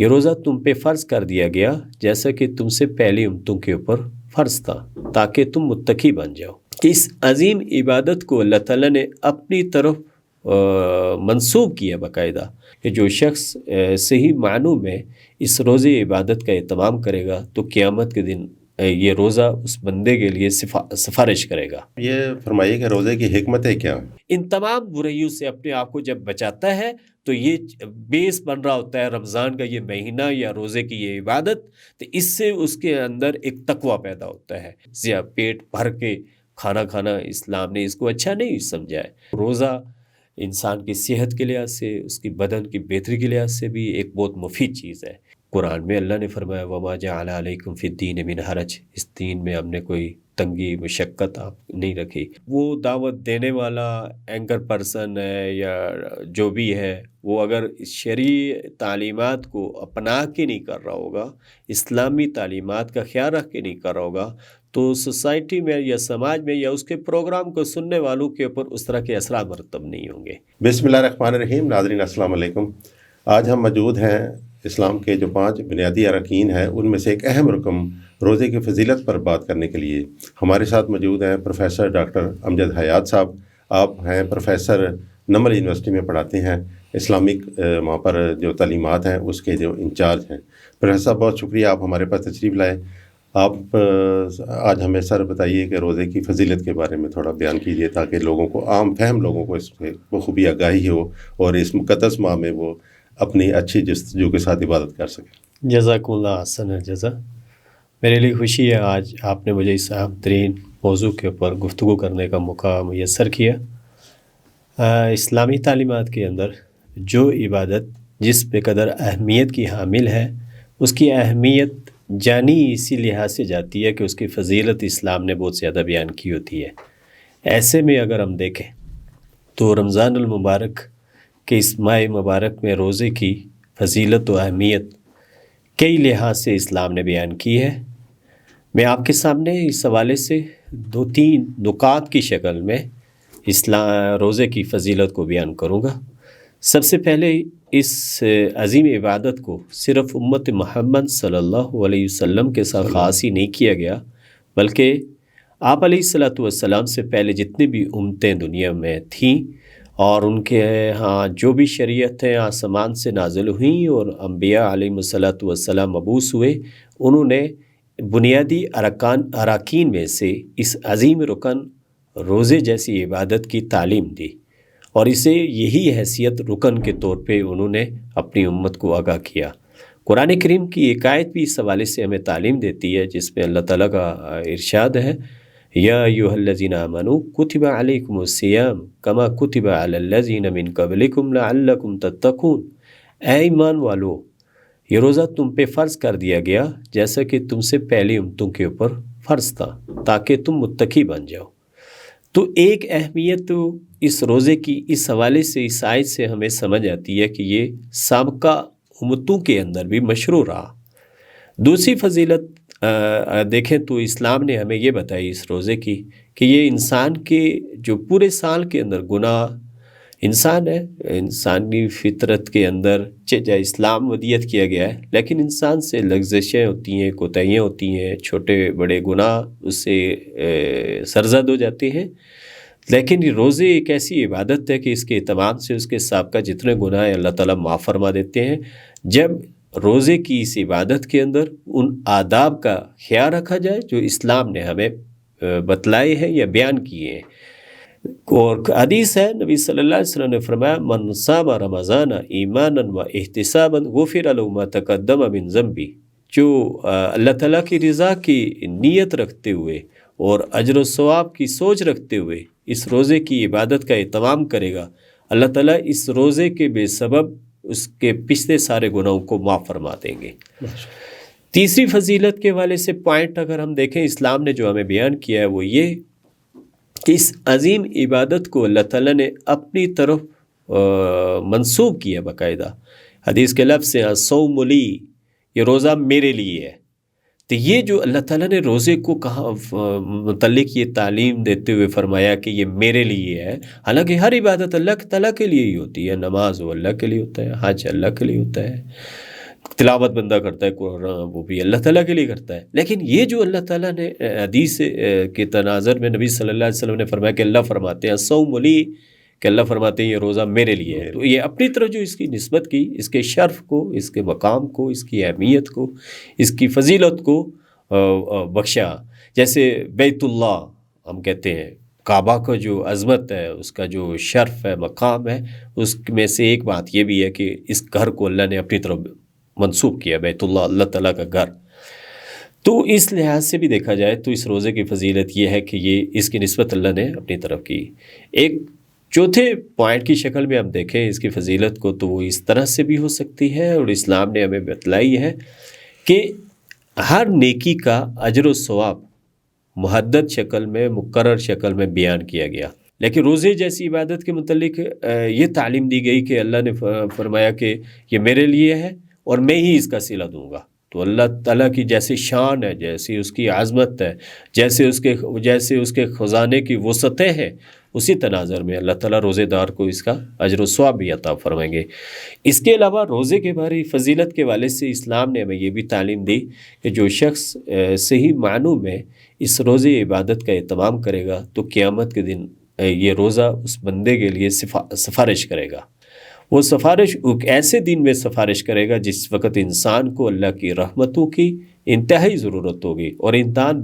یہ روزہ تم پہ فرض کر دیا گیا جیسا کہ تم سے پہلی امتوں کے اوپر فرض تھا تاکہ تم متقی بن جاؤ۔ اس عظیم عبادت کو اللہ تعالیٰ نے اپنی طرف منسوب کیا باقاعدہ کہ جو شخص صحیح معنوں میں اس روزے عبادت کا اہتمام کرے گا تو قیامت کے دن یہ روزہ اس بندے کے لیے سفارش کرے گا۔ یہ فرمائیے کہ روزے کی حکمتیں کیا؟ ان تمام برائیوں سے اپنے آپ کو جب بچاتا ہے تو یہ بیس بن رہا ہوتا ہے رمضان کا یہ مہینہ یا روزے کی یہ عبادت، تو اس سے اس کے اندر ایک تقوی پیدا ہوتا ہے۔ پیٹ بھر کے کھانا کھانا اسلام نے اس کو اچھا نہیں سمجھا ہے۔ روزہ انسان کی صحت کے لحاظ سے، اس کی بدن کی بہتری کے لحاظ سے بھی ایک بہت مفید چیز ہے۔ قرآن میں اللہ نے فرمایا وَمَا جَعَلَ عَلَيْكُمْ فِي الدِّينِ مِنْ حَرَجٍ، اس دین میں ہم نے کوئی تنگی مشقت آپ نہیں رکھی۔ وہ دعوت دینے والا اینکر پرسن ہے یا جو بھی ہے وہ اگر شرعی تعلیمات کو اپنا کے نہیں کر رہا ہوگا، اسلامی تعلیمات کا خیال رکھ کے نہیں کر رہا ہوگا، تو سوسائٹی میں یا سماج میں یا اس کے پروگرام کو سننے والوں کے اوپر اس طرح کے اثرات مرتب نہیں ہوں گے۔ بسم اللہ الرحمن الرحیم۔ ناظرین السلام علیکم۔ آج ہم موجود ہیں اسلام کے جو 5 بنیادی ارکین ہیں ان میں سے ایک اہم رکن روزے کی فضیلت پر بات کرنے کے لیے ہمارے ساتھ موجود ہیں پروفیسر ڈاکٹر امجد حیات صاحب۔ آپ ہیں پروفیسر نمل یونیورسٹی میں پڑھاتے ہیں، اسلامک وہاں پر جو تعلیمات ہیں اس کے جو انچارج ہیں۔ پروفیسر صاحب بہت شکریہ آپ ہمارے پاس تشریف لائے۔ آپ آج ہمیں سر بتائیے کہ روزے کی فضیلت کے بارے میں تھوڑا بیان کیجیے تاکہ لوگوں کو عام فہم لوگوں کو اس سے بخوبی آگاہی ہو اور اس مقدس ماہ میں وہ اپنی اچھی جستجو کے ساتھ عبادت کر سکیں۔ جزاک اللہ احسن الجزا۔ میرے لیے خوشی ہے آج آپ نے مجھے اس اہم ترین موضوع کے اوپر گفتگو کرنے کا موقع میسر کیا۔ اسلامی تعلیمات کے اندر جو عبادت جس بے قدر اہمیت کی حامل ہے اس کی اہمیت جانی اسی لحاظ سے جاتی ہے کہ اس کی فضیلت اسلام نے بہت زیادہ بیان کی ہوتی ہے۔ ایسے میں اگر ہم دیکھیں تو رمضان المبارک کہ اس ماہ مبارک میں روزے کی فضیلت و اہمیت کئی لحاظ سے اسلام نے بیان کی ہے۔ میں آپ کے سامنے اس حوالے سے 2-3 نکات کی شکل میں روزے کی فضیلت کو بیان کروں گا۔ سب سے پہلے اس عظیم عبادت کو صرف امت محمد صلی اللہ علیہ وسلم کے ساتھ خاص ہی نہیں کیا گیا، بلکہ آپ علیہ الصلوۃ والسلام سے پہلے جتنی بھی امتیں دنیا میں تھیں اور ان کے ہاں جو بھی شریعتیں آسمان سے نازل ہوئیں اور انبیاء علیہ الصلوۃ والسلام مبعوث ہوئے، انہوں نے بنیادی اراکین میں سے اس عظیم رکن روزے جیسی عبادت کی تعلیم دی اور اسے یہی حیثیت رکن کے طور پہ انہوں نے اپنی امت کو آگاہ کیا۔ قرآن کریم کی ایک آیت بھی اس حوالے سے ہمیں تعلیم دیتی ہے جس میں اللہ تعالیٰ کا ارشاد ہے یا ایھا الذین آمنوا کتب علیکم الصیام کما کتب علی الذین من قبلکم لعلکم تتقون۔ اے ایمان والو، یہ روزہ تم پہ فرض کر دیا گیا جیسا کہ تم سے پہلی امتوں کے اوپر فرض تھا تاکہ تم متقی بن جاؤ۔ تو ایک اہمیت تو اس روزے کی اس حوالے سے اس آیت سے ہمیں سمجھ آتی ہے کہ یہ سابقہ امتوں کے اندر بھی مشروع رہا۔ دوسری فضیلت دیکھیں تو اسلام نے ہمیں یہ بتائی اس روزے کی کہ یہ انسان کے جو پورے سال کے اندر گناہ، انسان ہے، انسانی فطرت کے اندر چاہے اسلام ودیت کیا گیا ہے لیکن انسان سے لغزشیں ہوتی ہیں، کوتاہیاں ہوتی ہیں، چھوٹے بڑے گناہ اس سے سرزد ہو جاتے ہیں۔ لیکن یہ روزے ایک ایسی عبادت ہے کہ اس کے اہتمام سے اس کے سابقہ جتنے گناہ ہیں اللہ تعالیٰ معاف فرما دیتے ہیں جب روزے کی اس عبادت کے اندر ان آداب کا خیال رکھا جائے جو اسلام نے ہمیں بتلائے ہیں یا بیان کیے ہیں۔ اور حدیث ہے نبی صلی اللہ علیہ وسلم نے فرمایا من صام رمضان ایمانا و احتسابا غفر له ما تقدم من ذنبه۔ جو اللہ تعالیٰ کی رضا کی نیت رکھتے ہوئے اور اجر و ثواب کی سوچ رکھتے ہوئے اس روزے کی عبادت کا اہتمام کرے گا، اللہ تعالیٰ اس روزے کے بے سبب اس کے پچھلے سارے گناہوں کو معاف فرما دیں گے۔ تیسری فضیلت کے حوالے سے پوائنٹ اگر ہم دیکھیں اسلام نے جو ہمیں بیان کیا ہے وہ یہ کہ اس عظیم عبادت کو اللہ تعالیٰ نے اپنی طرف منسوب کیا باقاعدہ۔ حدیث کے لفظ سے صوم لی، یہ روزہ میرے لیے ہے۔ تو یہ جو اللہ تعالیٰ نے روزے کو کہا متعلق یہ تعلیم دیتے ہوئے فرمایا کہ یہ میرے لیے ہے، حالانکہ ہر عبادت اللہ تعالیٰ کے لیے ہی ہوتی ہے، نماز وہ اللہ کے لیے ہوتا ہے، حج اللہ کے لیے ہوتا ہے، تلاوت بندہ کرتا ہے قرآن وہ بھی اللہ تعالیٰ کے لیے کرتا ہے، لیکن یہ جو اللہ تعالیٰ نے حدیث کے تناظر میں نبی صلی اللہ علیہ وسلم نے فرمایا کہ اللہ فرماتے ہیں الصوم لی، کہ اللہ فرماتے ہیں یہ روزہ میرے لیے ہے، تو یہ اپنی طرف جو اس کی نسبت کی، اس کے شرف کو، اس کے مقام کو، اس کی اہمیت کو، اس کی فضیلت کو بخشا۔ جیسے بیت اللہ ہم کہتے ہیں، کعبہ کا جو عظمت ہے، اس کا جو شرف ہے، مقام ہے، اس میں سے ایک بات یہ بھی ہے کہ اس گھر کو اللہ نے اپنی طرف منسوب کیا، بیت اللہ اللہ تعالیٰ کا گھر۔ تو اس لحاظ سے بھی دیکھا جائے تو اس روزے کی فضیلت یہ ہے کہ یہ اس کی نسبت اللہ نے اپنی طرف کی۔ ایک چوتھے پوائنٹ کی شکل میں ہم دیکھیں اس کی فضیلت کو تو وہ اس طرح سے بھی ہو سکتی ہے، اور اسلام نے ہمیں بتلائی ہے کہ ہر نیکی کا اجر و ثواب محدد شکل میں، مقرر شکل میں بیان کیا گیا، لیکن روزے جیسی عبادت کے متعلق یہ تعلیم دی گئی کہ اللہ نے فرمایا کہ یہ میرے لیے ہے اور میں ہی اس کا صلہ دوں گا۔ تو اللہ تعالیٰ کی جیسی شان ہے، جیسی اس کی عظمت ہے، جیسے اس کے خزانے کی وسعتیں ہیں، اسی تناظر میں اللہ تعالیٰ روزے دار کو اس کا اجر و ثواب بھی عطا فرمائیں گے۔ اس کے علاوہ روزے کے بارے فضیلت کے والے سے اسلام نے ہمیں یہ بھی تعلیم دی کہ جو شخص صحیح معنوں میں اس روزے عبادت کا اہتمام کرے گا تو قیامت کے دن یہ روزہ اس بندے کے لیے سفارش کرے گا۔ وہ سفارش ایسے دن میں سفارش کرے گا جس وقت انسان کو اللہ کی رحمتوں کی انتہائی ضرورت ہوگی، اور انسان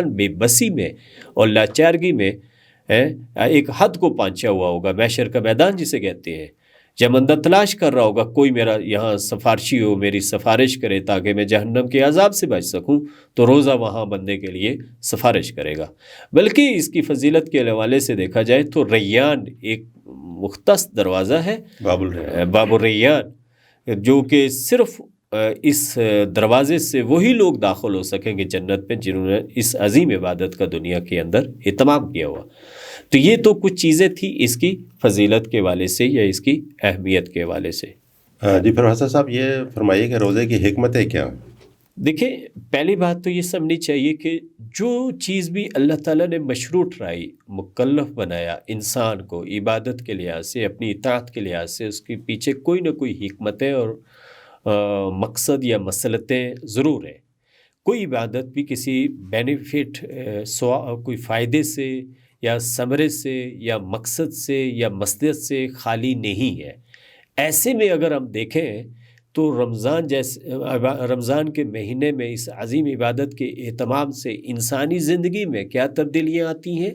بے بسی میں اور لاچارگی میں ایک حد کو پہنچا ہوا ہوگا، محشر کا میدان جسے کہتے ہیں، جب بندہ تلاش کر رہا ہوگا کوئی میرا یہاں سفارشی ہو، میری سفارش کرے تاکہ میں جہنم کے عذاب سے بچ سکوں، تو روزہ وہاں بندے کے لیے سفارش کرے گا۔ بلکہ اس کی فضیلت کے حوالے سے دیکھا جائے تو ریان ایک مختص دروازہ ہے، باب الریان، جو کہ صرف اس دروازے سے وہی لوگ داخل ہو سکیں گے جنت میں جنہوں نے اس عظیم عبادت کا دنیا کے اندر اہتمام کیا ہوا۔ تو یہ تو کچھ چیزیں تھیں اس کی فضیلت کے حوالے سے یا اس کی اہمیت کے حوالے سے۔ جی پروفیسر صاحب، یہ فرمائیے کہ روزے کی حکمتیں کیا؟ دیکھیں، پہلی بات تو یہ سمجھنی چاہیے کہ جو چیز بھی اللہ تعالیٰ نے مشروع ٹھہرائی، مکلف بنایا انسان کو عبادت کے لحاظ سے، اپنی اطاعت کے لحاظ سے، اس کے پیچھے کوئی نہ کوئی حکمتیں اور مقصد یا مصلحتیں ضرور ہیں۔ کوئی عبادت بھی کسی بینیفٹ، کوئی فائدے سے یا ثمرے سے یا مقصد سے یا مصلحت سے خالی نہیں ہے۔ ایسے میں اگر ہم دیکھیں تو رمضان کے مہینے میں اس عظیم عبادت کے اہتمام سے انسانی زندگی میں کیا تبدیلیاں آتی ہیں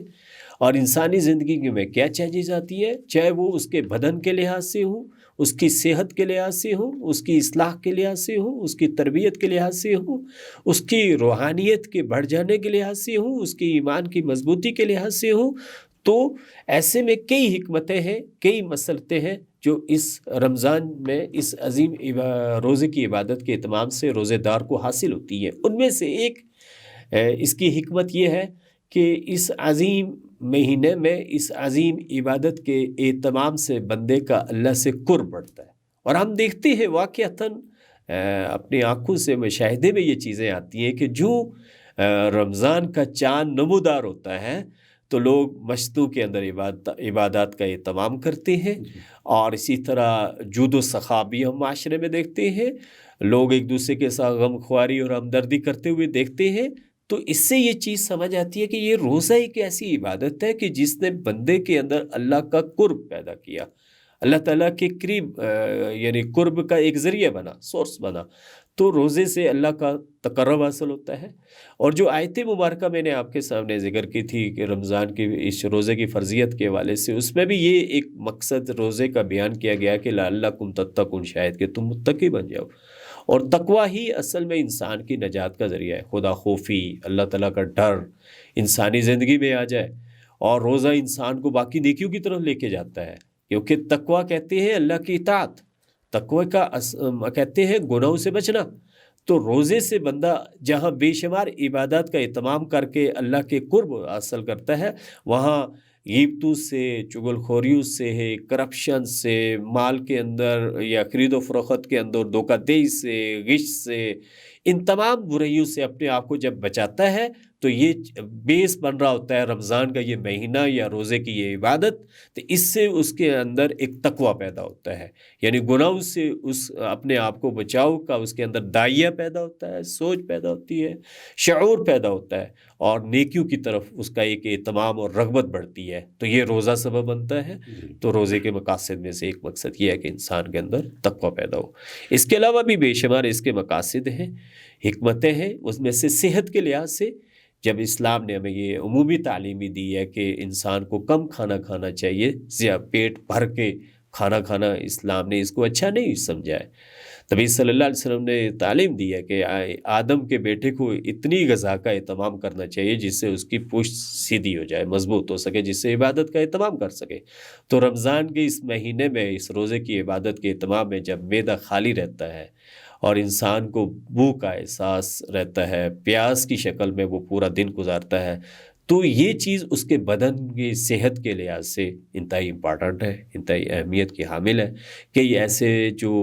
اور انسانی زندگی میں کیا چینجز آتی ہے، چاہے وہ اس کے بدن کے لحاظ سے ہوں، اس کی صحت کے لحاظ سے ہوں، اس کی اصلاح کے لحاظ سے ہوں، اس کی تربیت کے لحاظ سے ہوں، اس کی روحانیت کے بڑھ جانے کے لحاظ سے ہوں، اس کی ایمان کی مضبوطی کے لحاظ سے ہوں، تو ایسے میں کئی حکمتیں ہیں، کئی مصلحتیں ہیں جو اس رمضان میں اس عظیم روزے کی عبادت کے اہتمام سے روزے دار کو حاصل ہوتی ہیں۔ ان میں سے ایک اس کی حکمت یہ ہے کہ اس عظیم مہینے میں اس عظیم عبادت کے اہتمام سے بندے کا اللہ سے قرب بڑھتا ہے، اور ہم دیکھتے ہیں واقعتاً اپنی آنکھوں سے مشاہدے میں یہ چیزیں آتی ہیں کہ جو رمضان کا چاند نمودار ہوتا ہے تو لوگ مسجدوں کے اندر عبادات کا اہتمام کرتے ہیں، اور اسی طرح جود و سخا بھی ہم معاشرے میں دیکھتے ہیں، لوگ ایک دوسرے کے ساتھ غم خواری اور ہمدردی کرتے ہوئے دیکھتے ہیں۔ تو اس سے یہ چیز سمجھ آتی ہے کہ یہ روزہ ایک ایسی عبادت ہے کہ جس نے بندے کے اندر اللہ کا قرب پیدا کیا، اللہ تعالیٰ کے قریب یعنی قرب کا ایک ذریعہ بنا، سورس بنا۔ تو روزے سے اللہ کا تقرب حاصل ہوتا ہے۔ اور جو آیت مبارکہ میں نے آپ کے سامنے ذکر کی تھی کہ رمضان کی اس روزے کی فرضیت کے حوالے سے، اس میں بھی یہ ایک مقصد روزے کا بیان کیا گیا کہ لعلکم تتقون، شاید کہ تم متقی بن جاؤ۔ اور تقویٰ ہی اصل میں انسان کی نجات کا ذریعہ ہے، خدا خوفی، اللہ تعالیٰ کا ڈر انسانی زندگی میں آ جائے، اور روزہ انسان کو باقی نیکیوں کی طرف لے کے جاتا ہے، کیونکہ تقویٰ کہتے ہیں اللہ کی اطاعت، تقوی کا کہتے ہیں گناہوں سے بچنا۔ تو روزے سے بندہ جہاں بے شمار عبادات کا اہتمام کر کے اللہ کے قرب حاصل کرتا ہے، وہاں غیبتوں سے، چغل خوریوں سے، کرپشن سے، مال کے اندر یا خرید و فروخت کے اندر دھوکہ دہی سے، غش سے، ان تمام برائیوں سے اپنے آپ کو جب بچاتا ہے تو یہ بیس بن رہا ہوتا ہے رمضان کا یہ مہینہ یا روزے کی یہ عبادت، تو اس سے اس کے اندر ایک تقویٰ پیدا ہوتا ہے، یعنی گناہوں سے اس اپنے آپ کو بچاؤ کا اس کے اندر داعیہ پیدا ہوتا ہے، سوچ پیدا ہوتی ہے، شعور پیدا ہوتا ہے، اور نیکیوں کی طرف اس کا ایک اہتمام اور رغبت بڑھتی ہے، تو یہ روزہ سبب بنتا ہے۔ تو روزے کے مقاصد میں سے ایک مقصد یہ ہے کہ انسان کے اندر تقویٰ پیدا ہو۔ اس کے علاوہ بھی بے شمار اس کے مقاصد ہیں، حکمتیں ہیں، اس میں سے صحت کے لحاظ سے جب اسلام نے ہمیں یہ عمومی تعلیم بھی دی ہے کہ انسان کو کم کھانا کھانا چاہیے، زیادہ پیٹ بھر کے کھانا کھانا اسلام نے اس کو اچھا نہیں سمجھا ہے۔ نبی صلی اللہ علیہ وسلم نے تعلیم دی ہے کہ آدم کے بیٹے کو اتنی غذا کا اہتمام کرنا چاہیے جس سے اس کی پشت سیدھی ہو جائے، مضبوط ہو سکے، جس سے عبادت کا اہتمام کر سکے۔ تو رمضان کے اس مہینے میں، اس روزے کی عبادت کے اہتمام میں جب معدہ خالی رہتا ہے اور انسان کو بھوک کا احساس رہتا ہے، پیاس کی شکل میں وہ پورا دن گزارتا ہے، تو یہ چیز اس کے بدن کی صحت کے لحاظ سے انتہائی امپارٹنٹ ہے، انتہائی اہمیت کی حامل ہے کہ یہ ایسے جو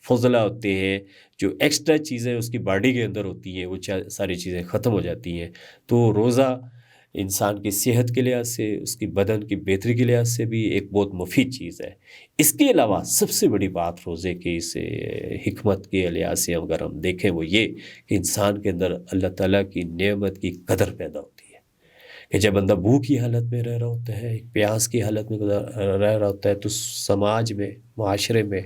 فضلہ ہوتے ہیں، جو ایکسٹرا چیزیں اس کی باڈی کے اندر ہوتی ہیں، وہ ساری چیزیں ختم ہو جاتی ہیں۔ تو روزہ انسان کی صحت کے لحاظ سے، اس کی بدن کی بہتری کے لحاظ سے بھی ایک بہت مفید چیز ہے۔ اس کے علاوہ سب سے بڑی بات روزے کی اس حکمت کے لحاظ سے اگر ہم دیکھیں وہ یہ کہ انسان کے اندر اللہ تعالیٰ کی نعمت کی قدر پیدا ہوتی ہے، کہ جب بندہ بھوک کی حالت میں رہ رہا ہوتا ہے، پیاس کی حالت میں رہ رہا ہوتا ہے، تو سماج میں، معاشرے میں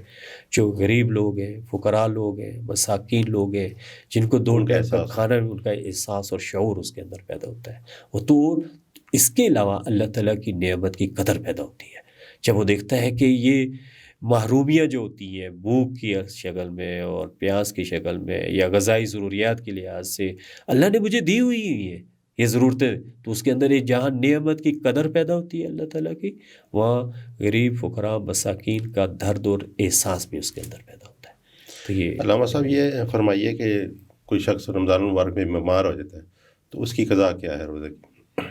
جو غریب لوگ ہیں، فقراء لوگ ہیں، مساکین لوگ ہیں، جن کو دو ٹائم کا کھانا، ان کا احساس اور شعور اس کے اندر پیدا ہوتا ہے۔ وہ تو اس کے علاوہ اللہ تعالیٰ کی نعمت کی قدر پیدا ہوتی ہے جب وہ دیکھتا ہے کہ یہ محرومیاں جو ہوتی ہیں بھوک کی شکل میں اور پیاس کی شکل میں یا غذائی ضروریات کے لحاظ سے اللہ نے مجھے دی ہوئی ہیں یہ ضرورتیں، تو اس کے اندر ایک جہاں نعمت کی قدر پیدا ہوتی ہے اللہ تعالیٰ کی، وہاں غریب فقراء مساکین کا درد اور احساس بھی اس کے اندر پیدا ہوتا ہے۔ تو یہ علامہ صاحب یہ فرمائیے کہ کوئی شخص رمضان المبارک میں بیمار ہو جاتا ہے تو اس کی قضا کیا ہے روزے کی؟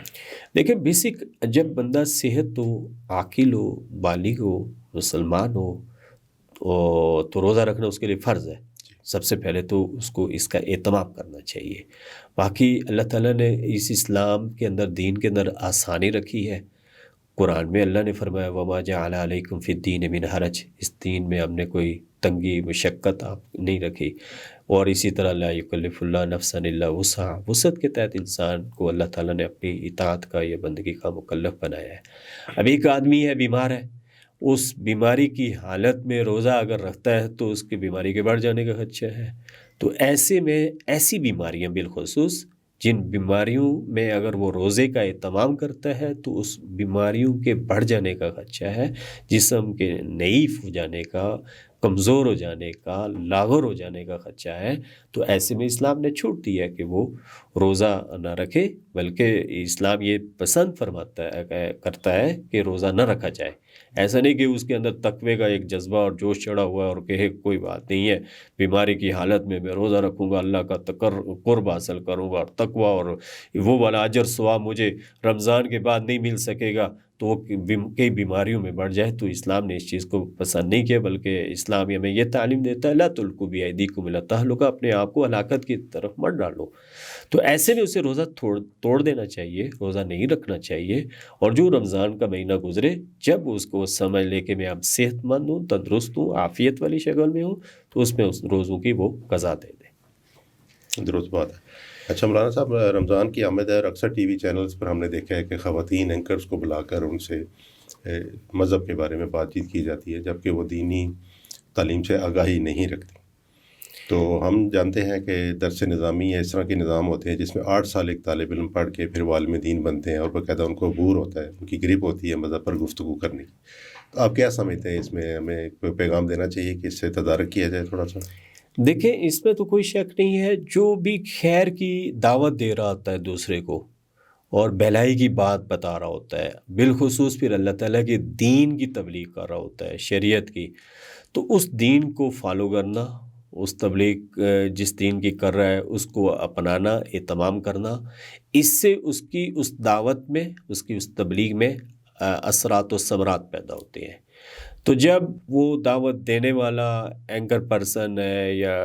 دیکھیں بیسک جب بندہ صحت ہو، عاقل ہو، بالغ ہو، مسلمان ہو، تو روزہ رکھنا اس کے لیے فرض ہے۔ سب سے پہلے تو اس کو اس کا اہتمام کرنا چاہیے۔ باقی اللہ تعالیٰ نے اس اسلام کے اندر، دین کے اندر آسانی رکھی ہے۔ قرآن میں اللہ نے فرمایا وَمَا جَعَلَ عَلَيْكُمْ فِي الدِّينِ مِنْ حَرَجٍ، اس دین میں ہم نے کوئی تنگی مشقت آپ نہیں رکھی۔ اور اسی طرح لا یکلف اللہ نفسا الا وسعہا، وسعت کے تحت انسان کو اللہ تعالیٰ نے اپنی اطاعت کا یا بندگی کا مکلف بنایا ہے۔ اب ایک آدمی ہے بیمار ہے، اس بیماری کی حالت میں روزہ اگر رکھتا ہے تو اس کی بیماری کے بڑھ جانے کا خدشہ ہے۔ تو ایسے میں ایسی بیماریاں بالخصوص جن بیماریوں میں اگر وہ روزے کا اہتمام کرتا ہے تو اس بیماریوں کے بڑھ جانے کا خدشہ ہے، جسم کے ضعیف ہو جانے کا، کمزور ہو جانے کا، لاغر ہو جانے کا خدشہ ہے، تو ایسے میں اسلام نے چھوٹ دی ہے کہ وہ روزہ نہ رکھے، بلکہ اسلام یہ پسند کرتا ہے کہ روزہ نہ رکھا جائے۔ ایسا نہیں کہ اس کے اندر تقوی کا ایک جذبہ اور جوش چڑھا ہوا ہے اور کہے کوئی بات نہیں ہے، بیماری کی حالت میں میں روزہ رکھوں گا، اللہ کا قرب حاصل کروں گا، اور تقوی اور وہ والا اجر ثواب مجھے رمضان کے بعد نہیں مل سکے گا، تو وہ کئی بیماریوں میں بڑھ جائے۔ تو اسلام نے اس چیز کو پسند نہیں کیا، بلکہ اسلام ہمیں یہ تعلیم دیتا ہے لا تلقوا بایدیکم الی التہلکہ، اپنے آپ کو ہلاکت کی طرف مت ڈالو۔ تو ایسے میں اسے روزہ توڑ دینا چاہیے، روزہ نہیں رکھنا چاہیے، اور جو رمضان کا مہینہ گزرے جب اس کو سمجھ لے کہ میں اب صحت مند ہوں، تندرست ہوں، عافیت والی شکل میں ہوں، تو اس میں اس روزوں کی وہ قضا دے دے۔ درست بات ہے۔ اچھا مولانا صاحب، رمضان کی آمد ہے اور اکثر ٹی وی چینلز پر ہم نے دیکھا ہے کہ خواتین اینکرز کو بلا کر ان سے مذہب کے بارے میں بات چیت کی جاتی ہے، جبکہ وہ دینی تعلیم سے آگاہی نہیں رکھتی۔ تو ہم جانتے ہیں کہ درس نظامی یا اس طرح کے نظام ہوتے ہیں جس میں 8 سال ایک طالب علم پڑھ کے پھر وہ عالم دین بنتے ہیں، اور باقاعدہ ان کو عبور ہوتا ہے، ان کی گرپ ہوتی ہے مذہب پر گفتگو کرنے کی۔ تو آپ کیا سمجھتے ہیں اس میں ہمیں کوئی پیغام دینا چاہیے کہ اس سے تدارک کیا جائے تھوڑا سا؟ دیکھیں اس میں تو کوئی شک نہیں ہے، جو بھی خیر کی دعوت دے رہا ہوتا ہے دوسرے کو اور بھلائی کی بات بتا رہا ہوتا ہے، بالخصوص پھر اللہ تعالیٰ کے دین کی تبلیغ کر رہا ہوتا ہے، شریعت کی، تو اس دین کو فالو کرنا، اس تبلیغ جس دین کی کر رہا ہے اس کو اپنانا، اہتمام کرنا، اس سے اس کی اس دعوت میں، اس کی اس تبلیغ میں اثرات و ثمرات پیدا ہوتے ہیں۔ تو جب وہ دعوت دینے والا اینکر پرسن ہے یا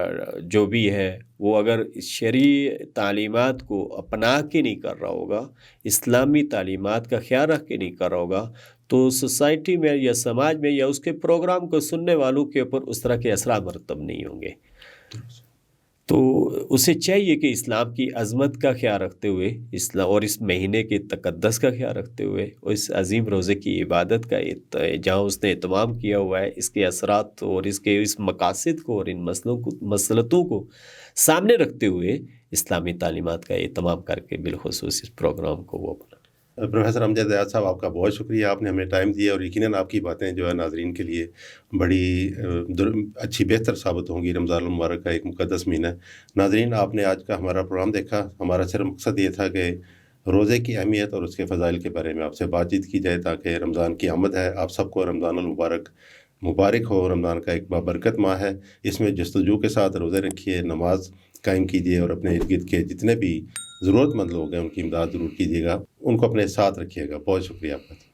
جو بھی ہے وہ اگر شرعی تعلیمات کو اپنا کے نہیں کر رہا ہوگا، اسلامی تعلیمات کا خیال رکھ کے نہیں کر رہا ہوگا، تو سوسائٹی میں یا سماج میں یا اس کے پروگرام کو سننے والوں کے اوپر اس طرح کے اثرات مرتب نہیں ہوں گے۔ تو اسے چاہیے کہ اسلام کی عظمت کا خیال رکھتے ہوئے اسلام اور اس مہینے کے تقدس کا خیال رکھتے ہوئے اور اس عظیم روزے کی عبادت کا جہاں اس نے اہتمام کیا ہوا ہے، اس کے اثرات اور اس مقاصد کو اور ان مسلطوں کو سامنے رکھتے ہوئے اسلامی تعلیمات کا اہتمام کر کے بالخصوص اس پروگرام کو وہ بنا۔ پروفیسر امجد زیاد صاحب، آپ کا بہت شکریہ، آپ نے ہمیں ٹائم دیا اور یقیناً آپ کی باتیں جو ہے ناظرین کے لیے بڑی اچھی بہتر ثابت ہوں گی۔ رمضان المبارک کا ایک مقدس مہینہ ہے۔ ناظرین، آپ نے آج کا ہمارا پروگرام دیکھا۔ ہمارا صرف مقصد یہ تھا کہ روزے کی اہمیت اور اس کے فضائل کے بارے میں آپ سے بات چیت کی جائے تاکہ رمضان کی آمد ہے، آپ سب کو رمضان المبارک مبارک ہو۔ رمضان کا ایک بابرکت ماہ ہے، اس میں جستجو کے ساتھ روزے رکھیے، نماز قائم کیجیے اور اپنے ارد گرد کے جتنے بھی ضرورت مند لوگ ہیں ان کی امداد ضرور کیجیے گا، ان کو اپنے ساتھ رکھیے گا۔ بہت شکریہ آپ کا۔